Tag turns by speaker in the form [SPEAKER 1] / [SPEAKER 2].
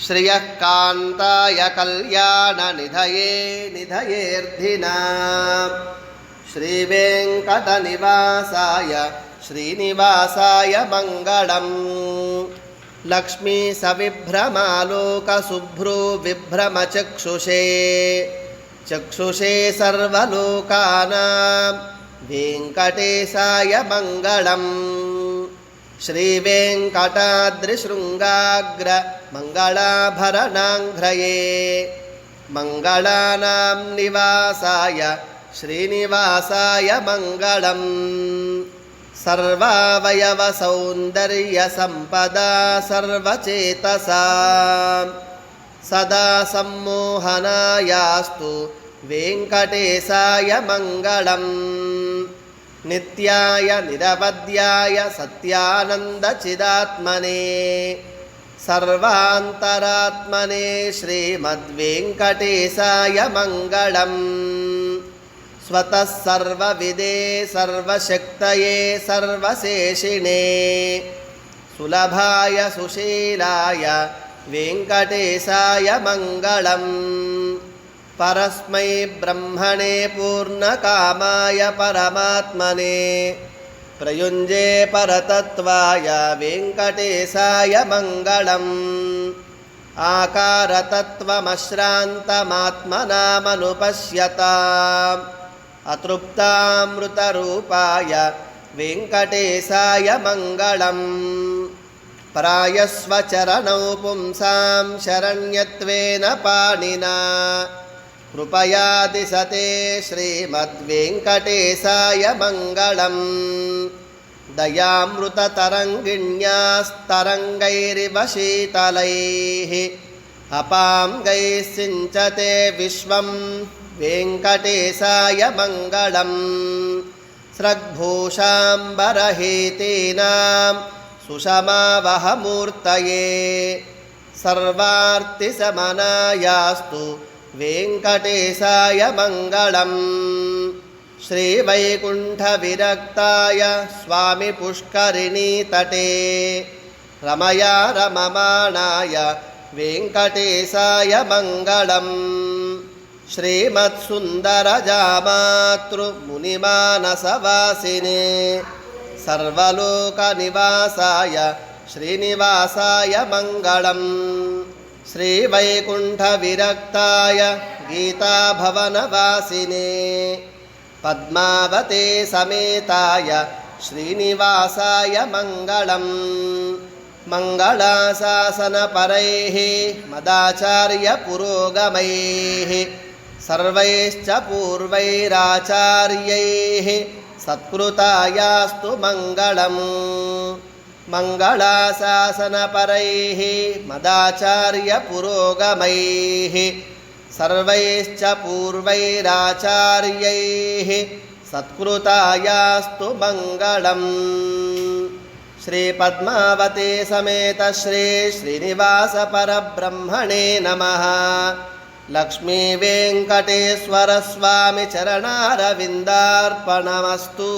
[SPEAKER 1] श्रियः कान्ताय कल्याणनिधये निधयेऽर्धिनाम् श्रीवेङ्कटनिवासाय श्रीनिवासाय मङ्गलम् लक्ष्मी सविभ्रमालोकशुभ्रो विभ्रमचक्षुषे चक्षुषे सर्वलोकानां वेङ्कटेशाय मङ्गलम् श्रीवेङ्कटाद्रिशृङ्गाग्र मङ्गलाभरणाङ्घ्रये मङ्गलानां निवासाय श्रीनिवासाय मङ्गलम् सर्वावयवसौन्दर्यसम्पदा सर्वचेतसा सदा सम्मोहनायास्तु वेङ्कटेशाय मङ्गलम् नित्याय निरवध्याय सत्यानन्दचिदात्मने सर्वान्तरात्मने श्रीमद्वेङ्कटेशाय मङ्गलम् स्वतः सर्वविदे सर्वशक्तये सर्वशेषिणे सुलभाय सुशीलाय वेङ्कटेशाय मङ्गलम् परस्मै ब्रह्मणे पूर्णकामाय परमात्मने प्रयुञ्जे परतत्त्वाय वेङ्कटेशाय मङ्गलम् आकारतत्त्वमश्रान्तमात्मनामनुपश्यताम् अतृप्तामृतरूपाय वेङ्कटेशाय मङ्गलम् प्रायस्वचरणौ पुंसां शरण्यत्वेन पाणिना कृपया दिशते श्रीमद्वेङ्कटेशाय मङ्गलम् दयामृततरङ्गिण्यास्तरङ्गैरिव शीतलैः अपां गैः सिञ्चते विश्वं वेङ्कटेशाय मङ्गलम् स्रग्भूषाम्बरहेतीनां सुषमावहमूर्तये सर्वार्तिशमनायास्तु वेङ्कटेशाय मङ्गलम् श्रीवैकुण्ठविरक्ताय स्वामिपुष्करिणीतटे रमया रममाणाय वेङ्कटेशाय मङ्गलम् श्रीमत्सुन्दरजामातृमुनिमानसवासिने सर्वलोकनिवासाय श्रीनिवासाय मङ्गलम् श्रीवैकुण्ठविरक्ताय गीताभवनवासिने पद्मावते समेताय श्रीनिवासाय मङ्गलम् मङ्गलाशासनपरैः मदाचार्यपुरोगमैः सर्वैश्च पूर्वैराचार्यैः सत्कृतायास्तु मङ्गलम् मङ्गलाशासनपरैः मदाचार्यपुरोगमैः सर्वैश्च पूर्वैराचार्यैः सत्कृतायास्तु मङ्गलम् श्रीपद्मावते समेत श्री श्रीनिवास परब्रह्मणे नमः। लक्ष्मी वेङ्कटेश्वर स्वामी चरणारविन्दार्पणमस्तु।